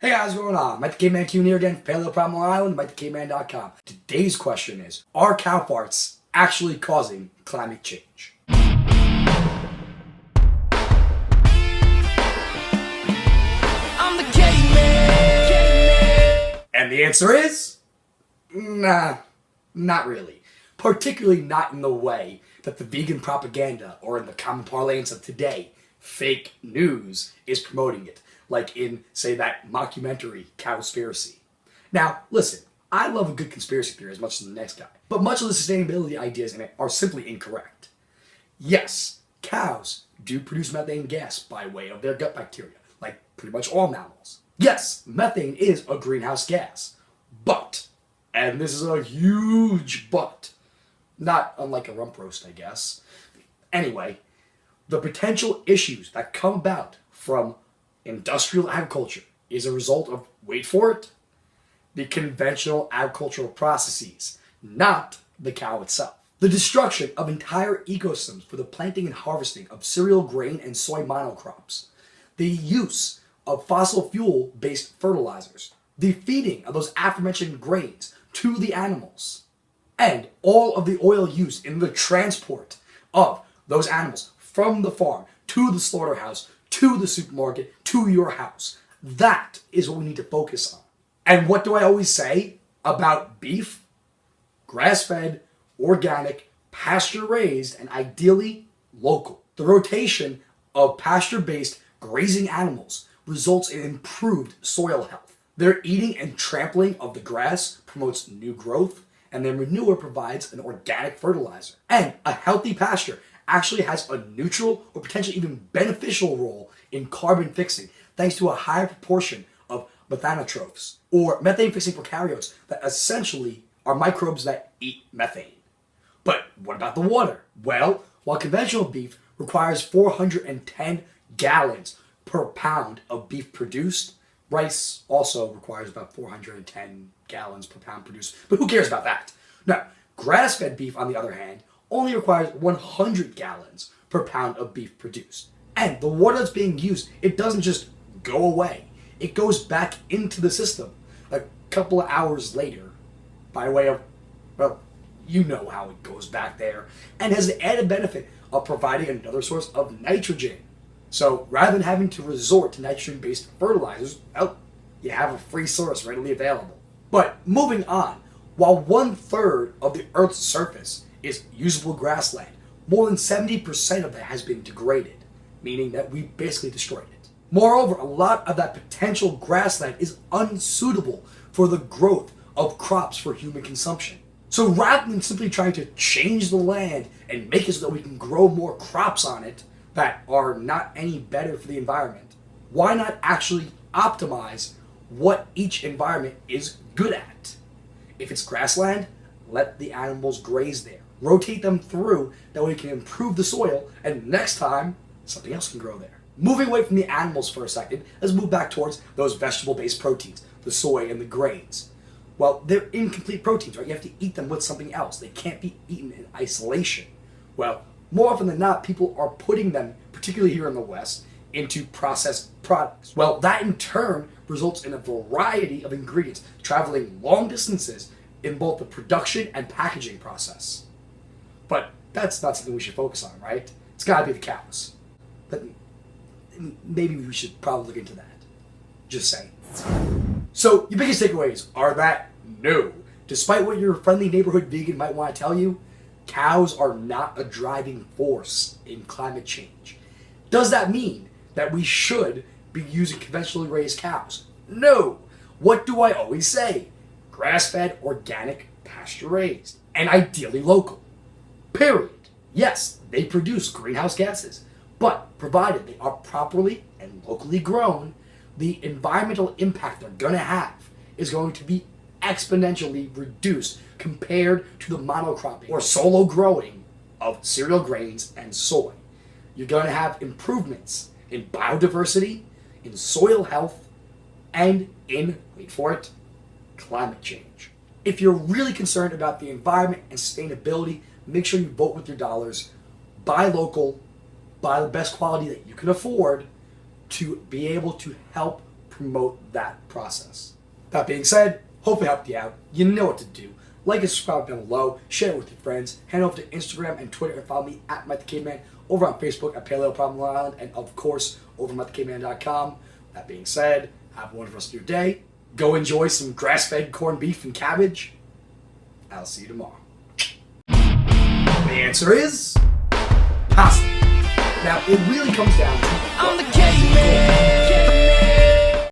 Hey guys, what's going on? Mike the Caveman Q here again, Paleo Problem Island, MikeTheCaveman.com. Today's question is, are cow farts actually causing climate change? I'm the caveman! And the answer is, nah, not really. Particularly not in the way that the vegan propaganda, or in the common parlance of today, fake news is promoting it. Like in, say, that mockumentary, Cowspiracy. Now, listen, I love a good conspiracy theory as much as the next guy, but much of the sustainability ideas in it are simply incorrect. Yes, cows do produce methane gas by way of their gut bacteria, like pretty much all mammals. Yes, methane is a greenhouse gas, but, and this is a huge but, not unlike a rump roast, I guess. Anyway, the potential issues that come about from industrial agriculture is a result of, wait for it, the conventional agricultural processes, not the cow itself. The destruction of entire ecosystems for the planting and harvesting of cereal grain and soy monocrops, the use of fossil fuel-based fertilizers, the feeding of those aforementioned grains to the animals, and all of the oil used in the transport of those animals from the farm to the slaughterhouse, to the supermarket, to your house. That is what we need to focus on. And what do I always say about beef? Grass-fed, organic, pasture-raised, and ideally local. The rotation of pasture-based grazing animals results in improved soil health. Their eating and trampling of the grass promotes new growth, and their manure provides an organic fertilizer. And a healthy pasture actually has a neutral or potentially even beneficial role in carbon fixing, thanks to a higher proportion of methanotrophs, or methane-fixing prokaryotes that essentially are microbes that eat methane. But what about the water? Well, while conventional beef requires 410 gallons per pound of beef produced, rice also requires about 410 gallons per pound produced, but who cares about that? Now, grass-fed beef, on the other hand, only requires 100 gallons per pound of beef produced. And the water that's being used, it doesn't just go away. It goes back into the system a couple of hours later by way of, well, you know how it goes back there, and has the added benefit of providing another source of nitrogen. So rather than having to resort to nitrogen-based fertilizers, well, you have a free source readily available. But moving on, while 1/3 of the Earth's surface is usable grassland, more than 70% of that has been degraded, meaning that we basically destroyed it. Moreover, a lot of that potential grassland is unsuitable for the growth of crops for human consumption. So rather than simply trying to change the land and make it so that we can grow more crops on it that are not any better for the environment, why not actually optimize what each environment is good at? If it's grassland, let the animals graze there. Rotate them through, that way you can improve the soil, and next time, something else can grow there. Moving away from the animals for a second, let's move back towards those vegetable-based proteins, the soy and the grains. Well, they're incomplete proteins, right? You have to eat them with something else. They can't be eaten in isolation. Well, more often than not, people are putting them, particularly here in the West, into processed products. Well, that in turn results in a variety of ingredients traveling long distances in both the production and packaging process. But that's not something we should focus on, right? It's gotta be the cows. But maybe we should probably look into that. Just saying. So, your biggest takeaways are that no, despite what your friendly neighborhood vegan might want to tell you, cows are not a driving force in climate change. Does that mean that we should be using conventionally raised cows? No. What do I always say? Grass-fed, organic, pasture-raised, and ideally local. Period. Yes, they produce greenhouse gases, but provided they are properly and locally grown, the environmental impact they're going to have is going to be exponentially reduced compared to the monocropping or solo growing of cereal grains and soy. You're going to have improvements in biodiversity, in soil health, and in, wait for it, climate change. If you're really concerned about the environment and sustainability, make sure you vote with your dollars, buy local, buy the best quality that you can afford to be able to help promote that process. That being said, hopefully I helped you out. You know what to do. Like and subscribe down below, share it with your friends, head over to Instagram and Twitter and follow me at Mike the Caveman, over on Facebook at Paleo Problem Long Island, and of course over at MikeTheCaveman.com. That being said, have a wonderful rest of your day. Go enjoy some grass-fed corned beef and cabbage. I'll see you tomorrow. The answer is pasta. Now, it really comes down to... I'm the caveman.